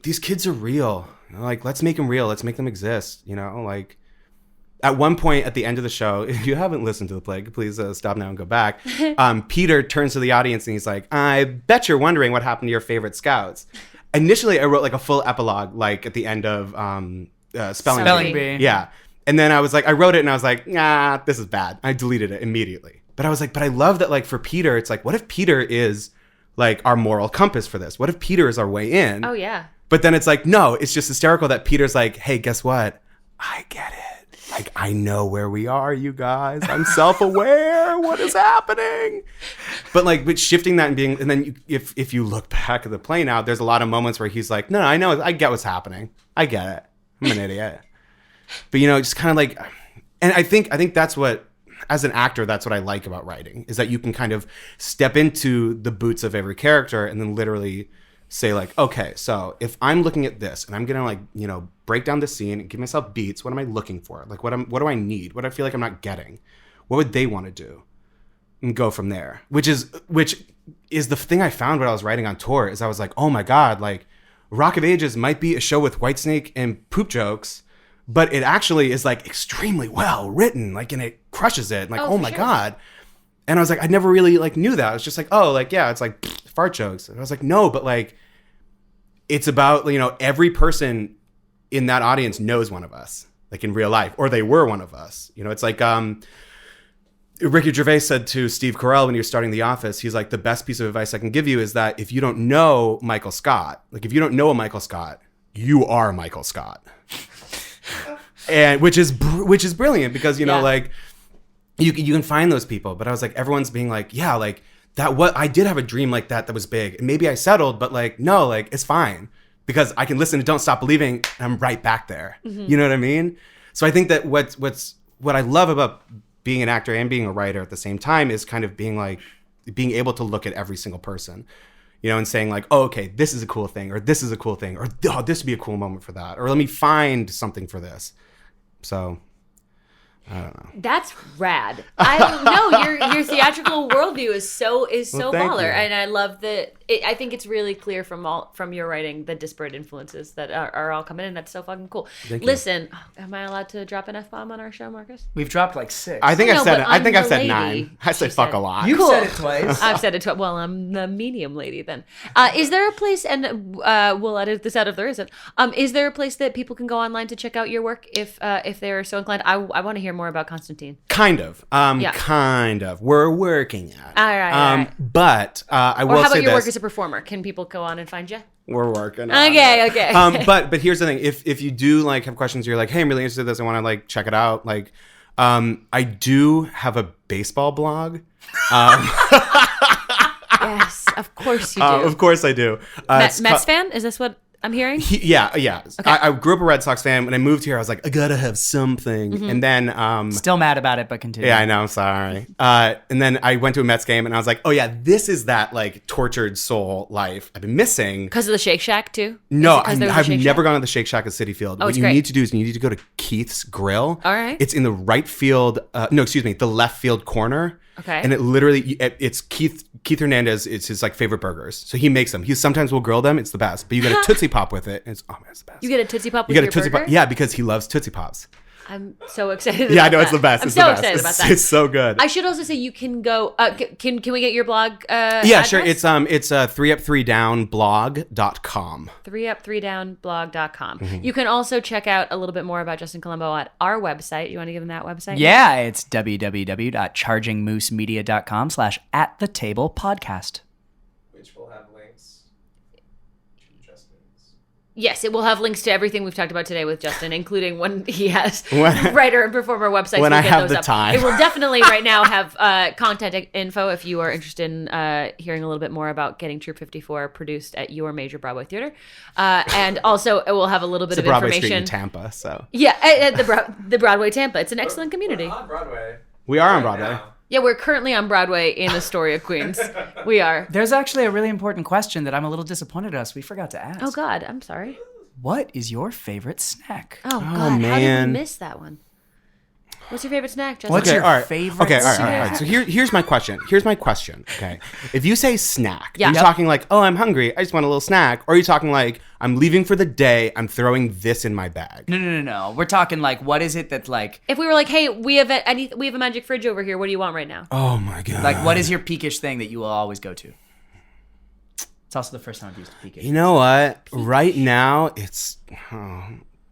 these kids are real. Like, let's make them real. Let's make them exist. Like, at one point at the end of the show, if you haven't listened to the play, please stop now and go back. Peter turns to the audience and he's like, I bet you're wondering what happened to your favorite scouts. Initially, I wrote like a full epilogue, like at the end of Spelling Bee. Yeah. And then I wrote it and I was like, nah, this is bad. I deleted it immediately. But I was like, but I love that, like, for Peter, it's like, what if Peter is like our moral compass for this? What if Peter is our way in? Oh, yeah. But then it's like, no, it's just hysterical that Peter's like, hey, guess what? I get it. Like, I know where we are, you guys. I'm self-aware. What is happening? But shifting that and then if you look back at the play now, there's a lot of moments where he's like, no, I know, I get what's happening. I get it. I'm an idiot. But, just kind of like, and I think that's what, as an actor, that's what I like about writing, is that you can kind of step into the boots of every character and then literally say like, okay, so if I'm looking at this and I'm gonna like, break down the scene and give myself beats, what am I looking for? Like, what do I need? What do I feel like I'm not getting? What would they want to do? And go from there. Which is the thing I found when I was writing on tour, is I was like, oh my God, like Rock of Ages might be a show with Whitesnake and poop jokes, but it actually is like extremely well written, like, and it crushes it. Like, oh my God. And I was like, I never really like knew that. I was just like, oh, like, yeah, it's like fart jokes. And I was like, no, but like, it's about, you know, every person in that audience knows one of us, like in real life, or they were one of us. You know, it's like Ricky Gervais said to Steve Carell when he was starting The Office, he's like, the best piece of advice I can give you is that if you don't know Michael Scott, like if you don't know a Michael Scott, you are Michael Scott. And which is brilliant because, you know, like you can find those people. But I was like, everyone's being like, yeah, like that, what I did have a dream like that was big. And maybe I settled, but like, no, like it's fine because I can listen to Don't Stop Believing and I'm right back there. You know what I mean? So I think that what I love about being an actor and being a writer at the same time is kind of being able to look at every single person, you know, and saying like, oh, okay, this is a cool thing, or this is a cool thing, or oh, this would be a cool moment for that, or let me find something for this. So I don't know. That's rad. I don't know. Your theatrical worldview is so baller, and I love that. I think it's really clear from your writing the disparate influences that are all coming in. That's so fucking cool. Listen, am I allowed to drop an F-bomb on our show, Marcus? We've dropped like 6. I think I've said lady, 9. I say fuck a lot. You've said it twice. I've said it twice. Well, I'm the medium lady then. Is there a place, and we'll edit this out if there isn't. Is there a place that people can go online to check out your work if they're so inclined? I want to hear more about Constantine. Kind of. Kind of. We're working at it. All right. But I will say this. Or how about your work as a performer? Can people go on and find you? We're working on it. Okay. But here's the thing. If you do like have questions, you're like, hey, I'm really interested in this. I want to like check it out. Like, I do have a baseball blog. Yes, of course you do. Of course I do. Mets fan? Is this what I'm hearing? Yeah. Okay. I grew up a Red Sox fan. When I moved here, I was like, I gotta have something. And then Still mad about it, but continue. yeah, I know. I'm sorry. And then I went to a Mets game, and I was like, oh yeah, this is that like tortured soul life I've been missing. Because of the Shake Shack too? No, I've never gone to the Shake Shack at Citi Field. Oh, what you need to do is you need to go to Keith's Grill. All right. It's in the right field. The left field corner. Okay. And it's Keith Hernandez. It's his like favorite burgers. So he makes them. He sometimes will grill them. It's the best. But you get a Tootsie Pop with it. And it's the best. You get a Tootsie Pop with your burger? Pop. Yeah, because he loves Tootsie Pops. I'm so excited. Yeah, I know it's the best. I'm it's so the best. excited about that. It's so good. I should also say you can go. Can we get your blog? Yeah, address? sure. It's 3up3downblog.com. 3up3downblog.com. You can also check out a little bit more about Justin Colombo at our website. You want to give them that website? Yeah, it's www.chargingmoosemedia.com/atthetablepodcast. Which will have links to Justin's. Yes, it will have links to everything we've talked about today with Justin, including when he has writer and performer websites. When I have those the up. time. It will definitely right now have content info if you are interested in hearing a little bit more about getting Troop 54 produced at your major Broadway theater. And also it will have a little bit of Broadway information. Street in Tampa, so. Yeah, at the Broadway Tampa. It's an excellent community. We're on Broadway. We are on Broadway. Now. Yeah, we're currently on Broadway in Astoria, Queens. We are. There's actually a really important question that I'm a little disappointed us. We forgot to ask. Oh, God. I'm sorry. What is your favorite snack? Oh, God. How did man. we miss that one? What's your favorite snack, Justin? What's your favorite all snack? right. So here's my question. Okay. If you say snack, Yeah. are you talking like, oh, I'm hungry, I just want a little snack? Or are you talking like, I'm leaving for the day, I'm throwing this in my bag? No. We're talking like, what is it that's like, If we were like, hey, we have a magic fridge over here. What do you want right now? Oh my God. like what is your peakish thing that you will always go to? It's also the first time I've used peakish. You know what? Right now, it's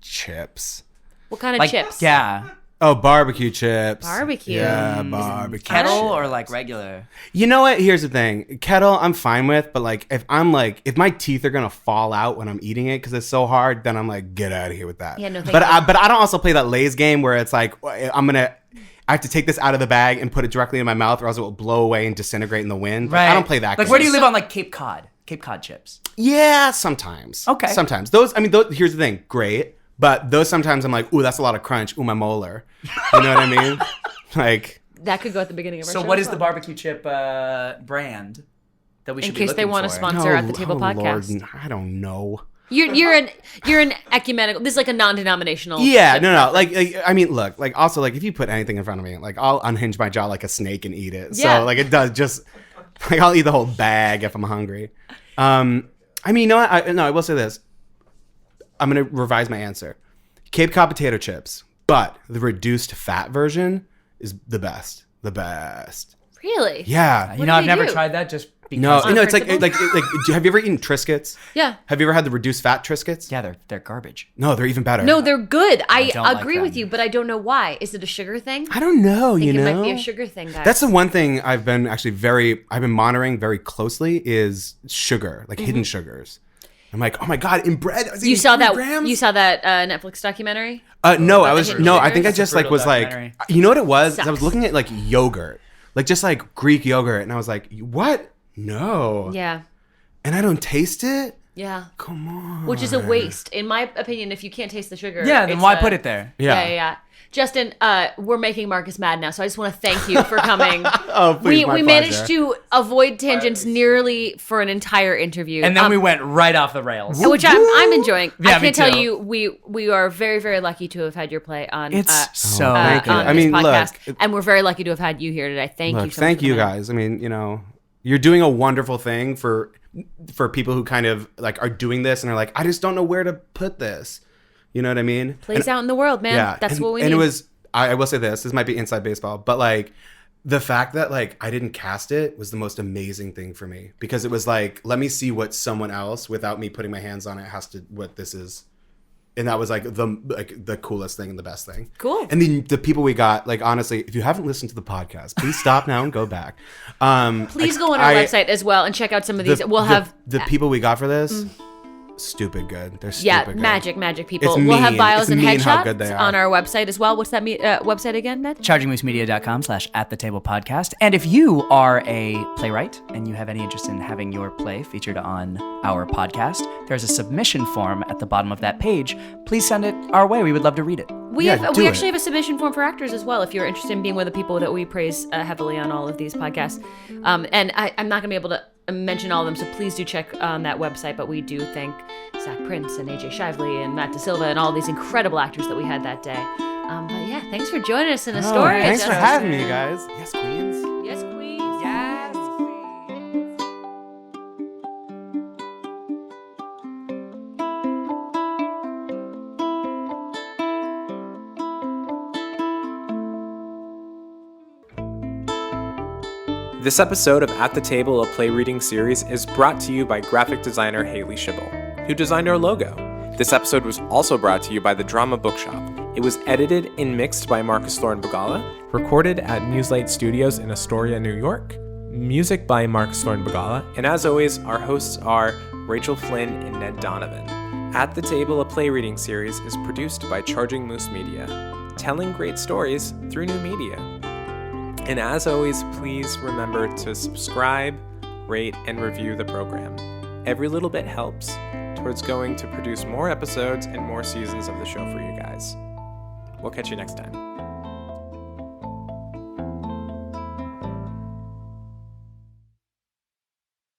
chips. What kind of Like chips? Yeah. Oh, barbecue chips. Barbecue. Yeah, barbecue. Kettle chips. or like regular? You know what? Here's the thing. Kettle, I'm fine with, but like if my teeth are gonna fall out when I'm eating it because it's so hard, then I'm like, get out of here with that. Yeah, no, thank but you. I don't also play that Lay's game where it's like I have to take this out of the bag and put it directly in my mouth, or else it will blow away and disintegrate in the wind. Right. I don't play that. Like game. where do you live on like Cape Cod? Cape Cod chips. Yeah, sometimes. Okay. Sometimes here's the thing. Great. But those sometimes I'm like, ooh, that's a lot of crunch. Ooh, my molar. You know what I mean? Like That could go at the beginning of our show. So what as is the well. barbecue chip brand that we should be In case they looking want to for? sponsor at the table podcast. Lord, I don't know. You're an ecumenical. This is like a non-denominational. Yeah, chip. no. Like, I mean, look, like, also, like, if you put anything in front of me, like, I'll unhinge my jaw like a snake and eat it. Yeah. So, like, it does just, like, I'll eat the whole bag if I'm hungry. I mean, you know what? I will say this. I'm going to revise my answer. Cape Cod potato chips, but the reduced fat version is the best. The best. Really? Yeah. What I've do they never do? tried that just because. No, it's like principle? have you ever eaten Triscuits? Yeah. Have you ever had the reduced fat Triscuits? Yeah, they're garbage. No, they're even better. No, they're good. I don't like agree them. with you, but I don't know why. Is it a sugar thing? I don't know, I think you it know. might be a sugar thing, guys. That's the one thing I've been monitoring very closely is sugar, like hidden sugars. I'm like, oh my god, in bread. I was You eating saw 3 that? grams? You saw that Netflix documentary? No, I the was hidden no. I sugars? think I That's just a like brutal was like, documentary. you know what it was? I was Sucks. looking at like yogurt, like just like Greek yogurt, and I was like, what? No. Yeah. And I don't taste it. Yeah. Come on. Which is a waste, in my opinion. If you can't taste the sugar, Yeah, then it's why a- put it there? Yeah. Justin, we're making Marcus mad now, so I just want to thank you for coming. Oh, please, my we pleasure. managed to avoid tangents nearly for an entire interview, And then we went right off the rails. which I'm enjoying. Yeah, I me can't tell too. you, we are very, very lucky to have had your play on. It's so thank you. on I this mean, podcast, look, and we're very lucky to have had you here today. Thank you. Look, So much thank for you coming. guys. I mean, you're doing a wonderful thing for people who kind of like are doing this and are like, I just don't know where to put this. You know what I mean? Plays out in the world, man. Yeah, That's and, what we and need. it was. I will say this might be inside baseball, but like the fact that like I didn't cast it was the most amazing thing for me because it was like, let me see what someone else without me putting my hands on it what this is. And that was like the coolest thing and the best thing. Cool. And the people we got, like honestly, if you haven't listened to the podcast, please stop now and go back. Please go on our website as well and check out some of these. We'll have the people we got for this. Stupid good. They're stupid yeah, good. magic people. It's we'll have mean. bios It's and mean how good they headshots are. on our website as well. What's that website again, Mitch? chargingmoosemedia.com/@the-table-podcast. And if you are a playwright and you have any interest in having your play featured on our podcast, there's a submission form at the bottom of that page. Please send it our way. We would love to read it. We Yeah, have do we it. actually have a submission form for actors as well. If you're interested in being one of the people that we praise heavily on all of these podcasts, and I'm not going to be able to mention all of them, so please do check on that website. But we do thank Zach Prince and AJ Shively and Matt DeSilva and all these incredible actors that we had that day. But yeah, thanks for joining us in a story. Thanks for Justin. having me, guys. Yes, queens. Yes, queen. Yes. This episode of At the Table, a play reading series, is brought to you by graphic designer Haley Schibel, who designed our logo. This episode was also brought to you by the Drama Bookshop. It was edited and mixed by Marcus Thorne Bagala, recorded at Muselight Studios in Astoria, New York. Music by Marcus Thorne Bagala, and as always, our hosts are Rachel Flynn and Ned Donovan. At the Table, a play reading series is produced by Charging Moose Media, telling great stories through new media. And as always, please remember to subscribe, rate, and review the program. Every little bit helps towards going to produce more episodes and more seasons of the show for you guys. We'll catch you next time.